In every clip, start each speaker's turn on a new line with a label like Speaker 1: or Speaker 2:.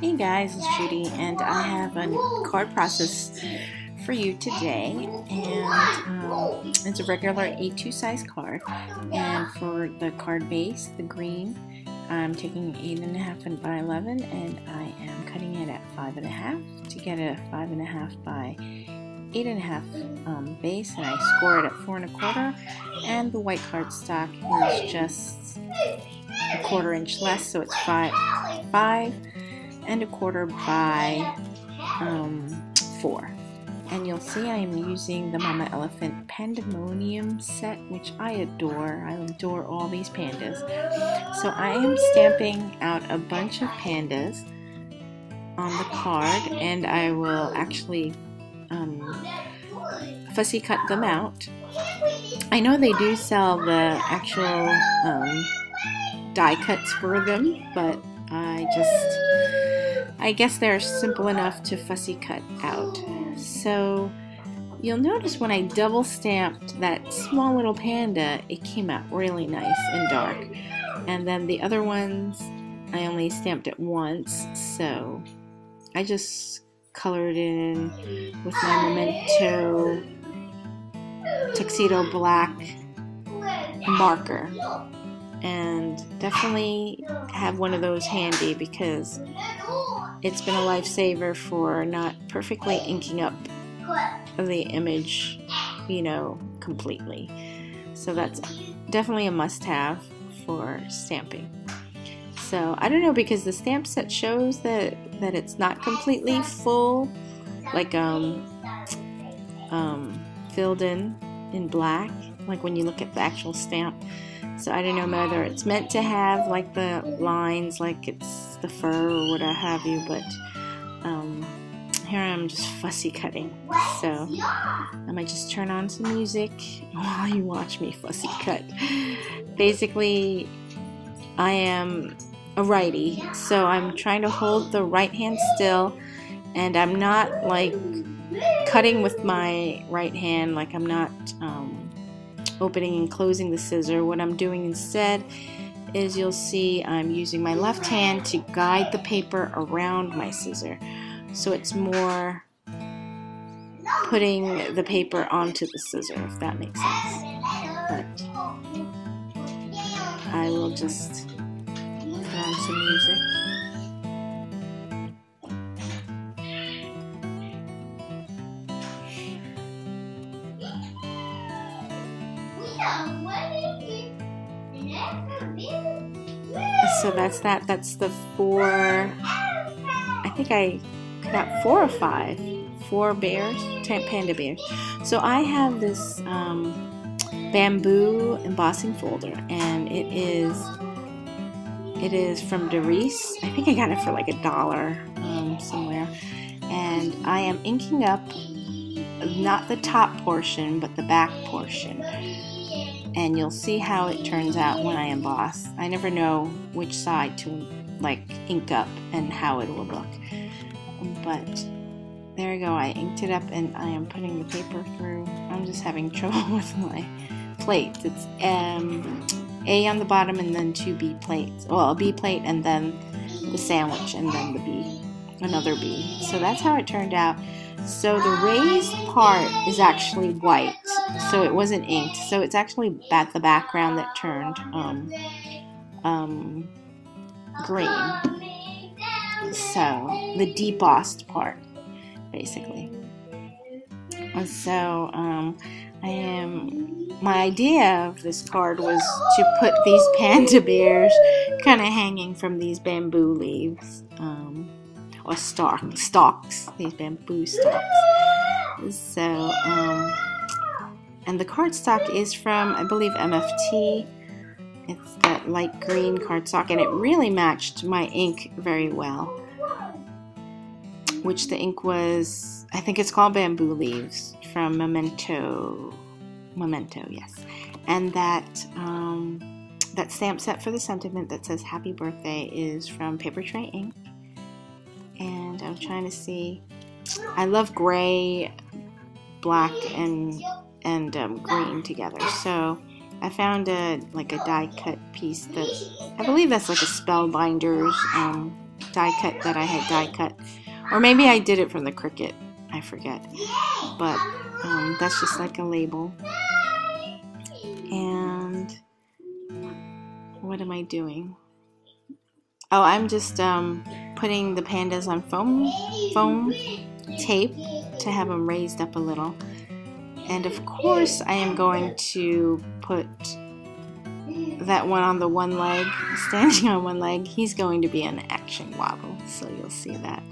Speaker 1: Hey guys, it's Judy, and I have a card process for you today, and it's a regular A2 size card. And for the card base, the green, I'm taking 8.5 by 11, and I am cutting it at 5.5 to get a 5.5 by 8.5 base, and I score it at 4.25. And the white cardstock is just a 1/4 inch less, so it's 5.25 by 4. And you'll see I am using the Mama Elephant Pandemonium set, which I adore. I adore all these pandas. So I am stamping out a bunch of pandas on the card, and I will actually fussy cut them out. I know they do sell the actual die cuts for them, but I guess they're simple enough to fussy cut out. So you'll notice when I double stamped that small little panda, it came out really nice and dark. And then the other ones, I only stamped it once, so I just colored in with my Memento Tuxedo Black marker. And definitely have one of those handy because it's been a lifesaver for not perfectly inking up the image, completely. So that's definitely a must-have for stamping. So I don't know, because the stamp set shows that it's not completely full, like filled in black, like when you look at the actual stamp. So I don't know whether it's meant to have like the lines, like it's the fur or what have you, but here I'm just fussy cutting. So I might just turn on some music while you watch me fussy cut. Basically, I am a righty, so I'm trying to hold the right hand still, and I'm not like cutting with my right hand, like I'm not opening and closing the scissor. What I'm doing instead is, you'll see I'm using my left hand to guide the paper around my scissor, so it's more putting the paper onto the scissor, if that makes sense. But I will just put on some music. So that's that. That's the 4. I think I cut out 4 or 5. 4 bears, panda bears. So I have this bamboo embossing folder, and it is from Darice. I think I got it for like $1 somewhere. And I am inking up not the top portion, but the back portion. And you'll see how it turns out when I emboss. I never know which side to ink up and how it will look. But there we go, I inked it up and I am putting the paper through. I'm just having trouble with my plates. It's A on the bottom and then 2 B plates. Well, a B plate and then the sandwich and then the B, another B. So that's how it turned out. So the raised part is actually white, so it wasn't inked. So it's actually the background that turned green. So the debossed part, basically. And so my idea of this card was to put these panda bears kind of hanging from these bamboo leaves. Or stalks, these bamboo stalks. So, and the cardstock is from, I believe, MFT. It's that light green cardstock, and it really matched my ink very well. Which the ink was, I think it's called Bamboo Leaves from Memento, yes. And that stamp set for the sentiment that says Happy Birthday is from Paper Tray Ink. And I'm trying to see, I love gray, black, and green together. So I found a die cut piece that I believe that's like a Spellbinders die cut that I had die cut. Or maybe I did it from the Cricut. I forget. But that's just like a label. And what am I doing? Oh, I'm just putting the pandas on foam tape to have them raised up a little. And of course I am going to put that one on the one leg, standing on one leg. He's going to be an action wobble, so you'll see that.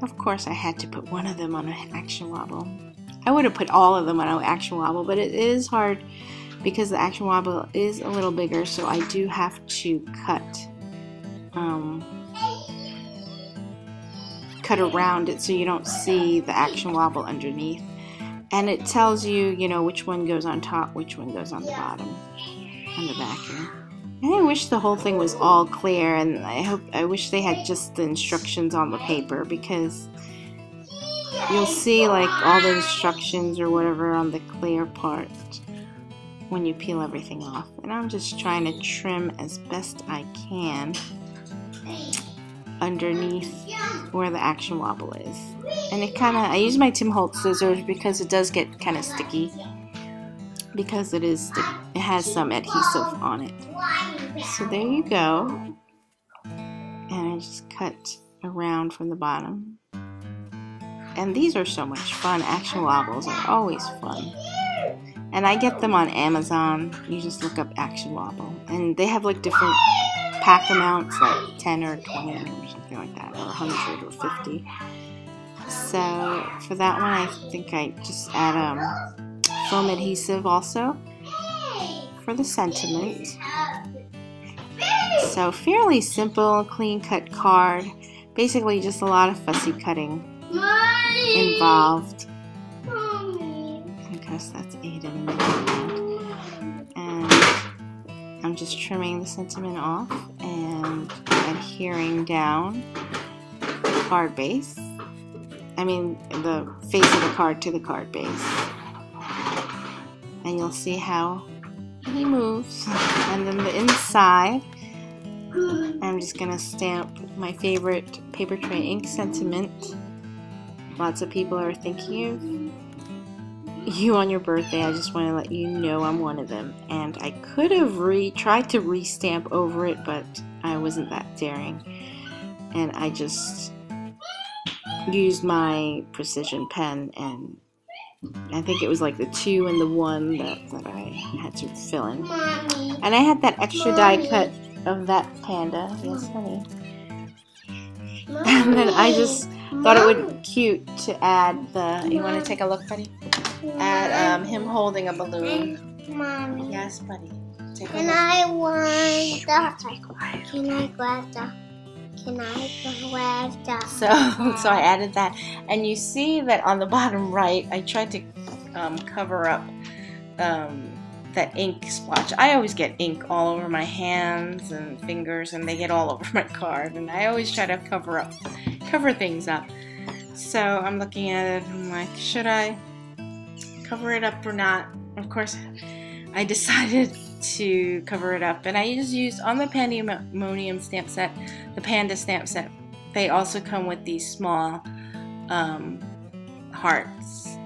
Speaker 1: Of course I had to put one of them on an action wobble. I would have put all of them on an action wobble, but it is hard because the action wobble is a little bigger, so I do have to cut around it so you don't see the action wobble underneath. And it tells you, you know, which one goes on top, which one goes on the bottom, on the back here. And I wish the whole thing was all clear, and I wish they had just the instructions on the paper, because you'll see like all the instructions or whatever on the clear part when you peel everything off. And I'm just trying to trim as best I can underneath where the action wobble is. And it kind of, I use my Tim Holtz scissors because it does get kind of sticky, because it has some adhesive on it. So there you go. And I just cut around from the bottom. And these are so much fun. Action wobbles are always fun. And I get them on Amazon. You just look up action wobble. And they have like different pack amounts, like 10 or 20 or something like that, or 100 or 50. So for that one, I think I just add foam adhesive also for the sentiment. So fairly simple, clean cut card. Basically just a lot of fussy cutting involved. I guess that's Aiden in the background. And I'm just trimming the sentiment off and adhering down the card base. I mean the face of the card to the card base. And you'll see how he moves. And then the inside, I'm just going to stamp my favorite paper tray ink sentiment. Lots of people are thinking of you on your birthday. I just want to let you know I'm one of them. And I could have tried to re-stamp over it, but I wasn't that daring. And I just used my precision pen, and I think it was like the 2 and the 1 that I had to fill in. And I had that extra die cut of that panda. Yes, honey. And then I just thought it would be cute to add the, you want to take a look, buddy? Add him holding a balloon.
Speaker 2: Mommy.
Speaker 1: Yes, buddy. Take a
Speaker 2: Can
Speaker 1: look.
Speaker 2: I want
Speaker 1: Shh,
Speaker 2: the?
Speaker 1: be quiet.
Speaker 2: Can I grab the? Can I grab the?
Speaker 1: So I added that, and you see that on the bottom right, I tried to cover up that ink splotch. I always get ink all over my hands and fingers, and they get all over my card, and I always try to cover things up. So I'm looking at it, I'm like, should I cover it up or not? Of course, I decided to cover it up, and I just used on the Pandemonium stamp set, the Panda stamp set. They also come with these small hearts.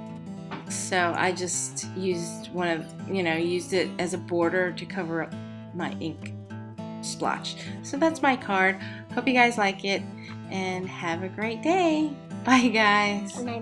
Speaker 1: So I just used used it as a border to cover up my ink splotch. So that's my card. Hope you guys like it, and have a great day. Bye, guys.
Speaker 2: Can I